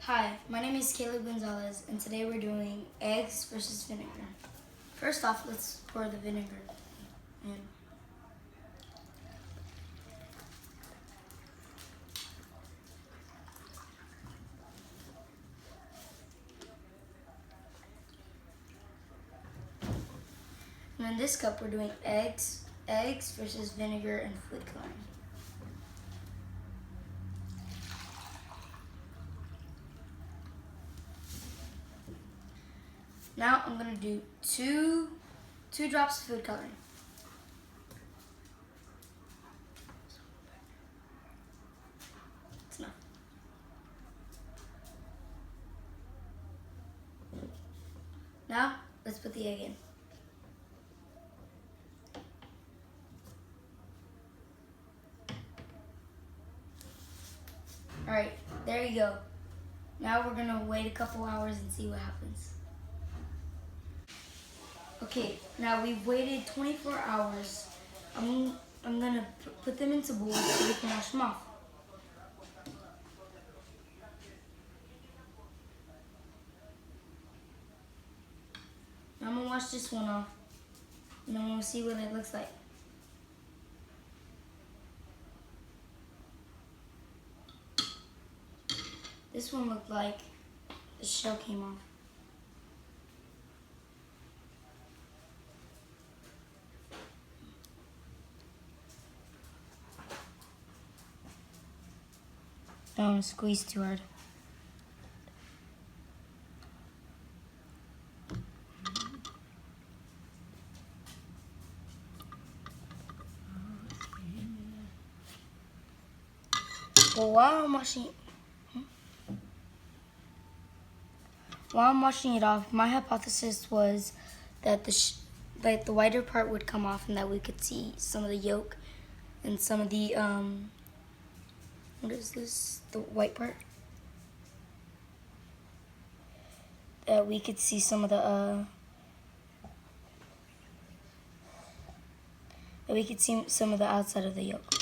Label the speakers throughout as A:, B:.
A: Hi, my name is Caleb Gonzalez, and today we're doing eggs versus vinegar. First off, let's pour the vinegar in. And in this cup, we're doing eggs versus vinegar and food coloring. Now I'm gonna do two drops of food coloring. That's enough. Now let's put the egg in. All right, there you go. Now we're gonna wait a couple hours and see what happens. Okay, now we've waited 24 hours. I'm gonna put them into bowls so we can wash them off. Now I'm gonna wash this one off, and then we'll see what it looks like. This one looked like the shell came off. Don't squeeze too hard. Well, while I'm washing it off, my hypothesis was that the whiter part would come off and that we could see some of the yolk and some of the what is this? The white part? That we could see some of the that we could see some of the outside of the yolk.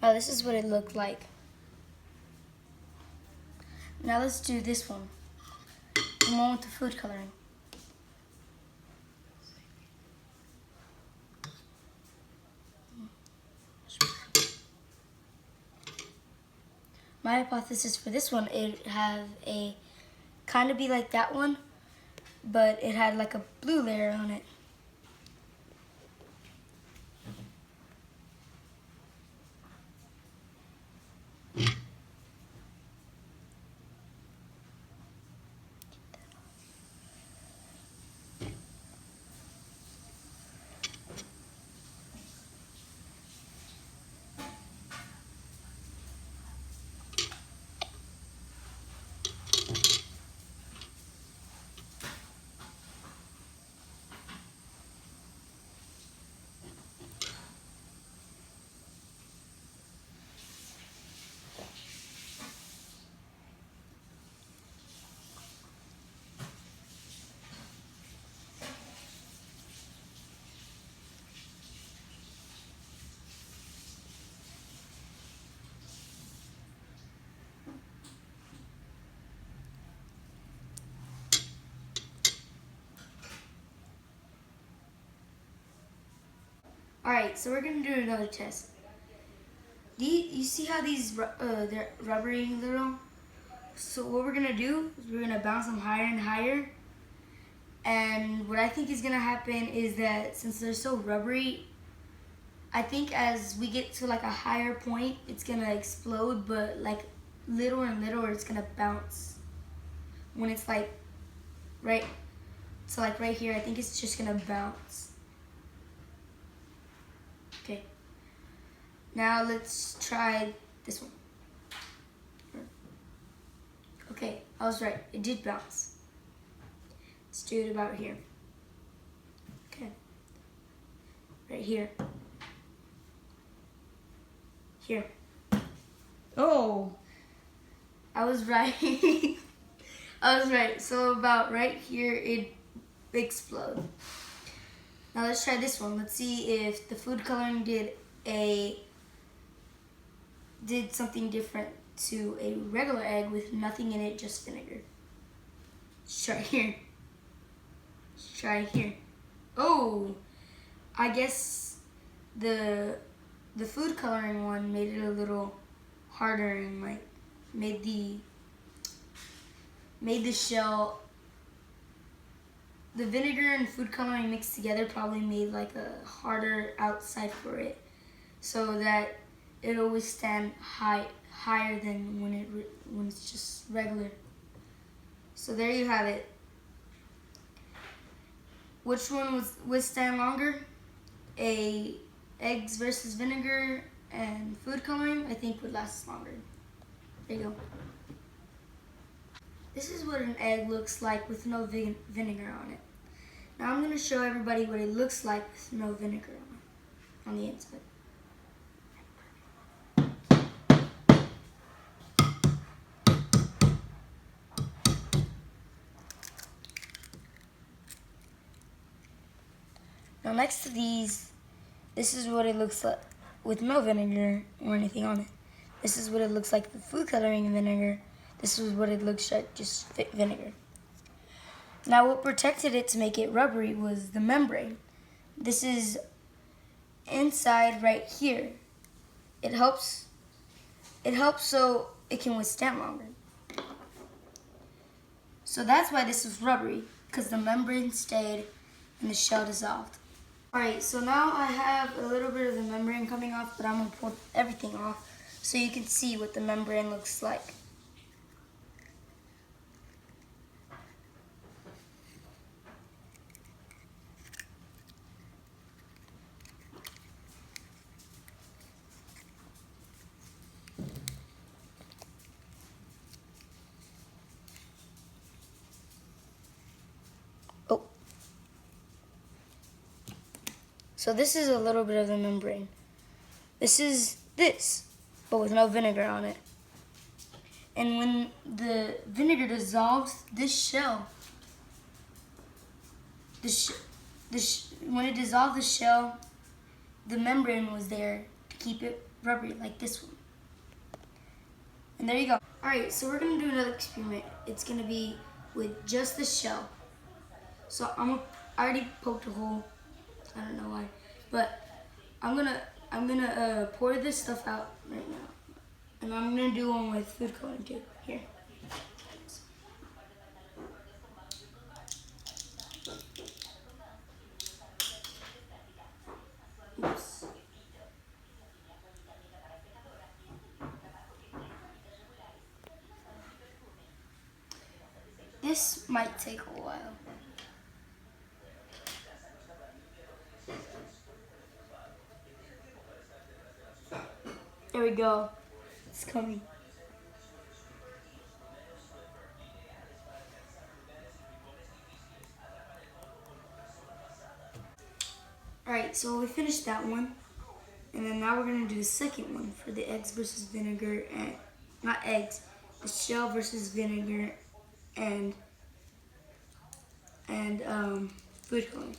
A: Now this is what it looked like. Now let's do this one. The one with the food coloring. My hypothesis for this one, it had a kind of be like that one, but it had like a blue layer on it. Alright, so we're going to do another test. You see how these, they're rubbery a little? So what we're going to do is we're going to bounce them higher and higher. And what I think is going to happen is that since they're so rubbery, I think as we get to like a higher point, it's going to explode, but like little and little, it's going to bounce. When it's like right, so like right here, I think it's just going to bounce. Okay, now let's try this one. Okay, I was right, it did bounce. Let's do it about here. Okay, right here. Here. Oh, I was right. I was right, so about right here, explode. Now let's try this one. Let's see if the food coloring did something different to a regular egg with nothing in it, just vinegar. Let's try here. Let's try here. Oh, I guess the food coloring one made it a little harder and like made the shell. The vinegar and food coloring mixed together probably made like a harder outside for it, so that it'll withstand higher than when it's just regular. So there you have it. Which one would withstand longer? Eggs versus vinegar and food coloring, I think, would last longer. There you go. This is what an egg looks like with no vinegar on it. Now I'm going to show everybody what it looks like with no vinegar on the inside. Now next to these, this is what it looks like with no vinegar or anything on it. This is what it looks like with food coloring and vinegar. This is what it looks like just vinegar. Now what protected it to make it rubbery was the membrane. This is inside right here. It helps so it can withstand longer. So that's why this was rubbery, because the membrane stayed and the shell dissolved. Alright, so now I have a little bit of the membrane coming off, but I'm going to pull everything off so you can see what the membrane looks like. Oh. So this is a little bit of the membrane. This is this, but with no vinegar on it. And when the vinegar dissolves this shell, when it dissolved the shell, the membrane was there to keep it rubbery like this one. And there you go. Alright, so we're going to do another experiment. It's going to be with just the shell. So I already poked a hole. I don't know why. But I'm gonna pour this stuff out right now. And I'm going to do one with food coloring too. Here. Oops. This might take a while. There we go. It's coming. Alright, so we finished that one. And then now we're going to do the second one for the eggs versus vinegar and, not eggs, the shell versus vinegar and food coloring.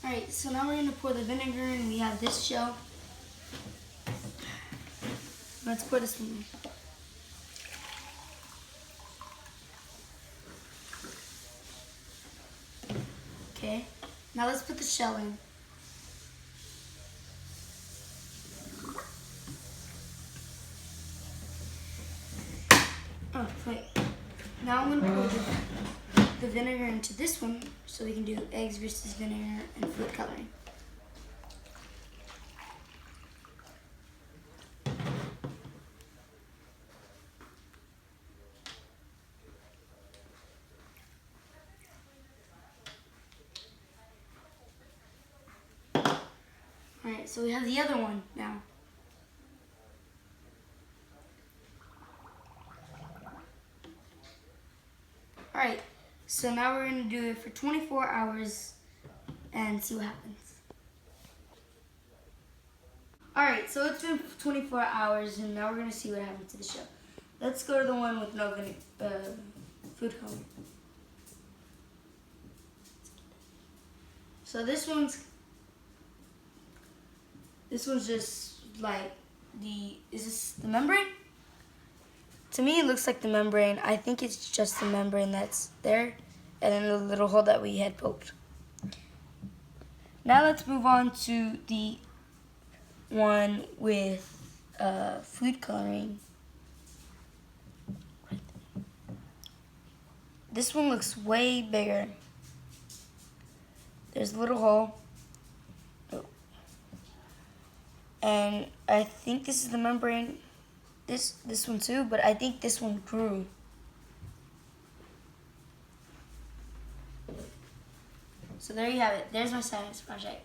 A: Alright, so now we're going to pour the vinegar and we have this shell. Let's pour this one in. Okay, now let's put the shell in. Oh, wait. Now I'm going to pour the vinegar into this one so we can do eggs versus vinegar and food coloring. Alright, so we have the other one now. Alright, so now we're going to do it for 24 hours and see what happens. Alright, so it's been 24 hours and now we're going to see what happens to the shell. Let's go to the one with no food coloring. So this one's just like is this the membrane? To me it looks like the membrane. I think it's just the membrane that's there and then the little hole that we had poked. Now let's move on to the one with food coloring. This one looks way bigger. There's a little hole. Oh. And I think this is the membrane. This one too, but I think this one grew. So there you have it. There's my science project.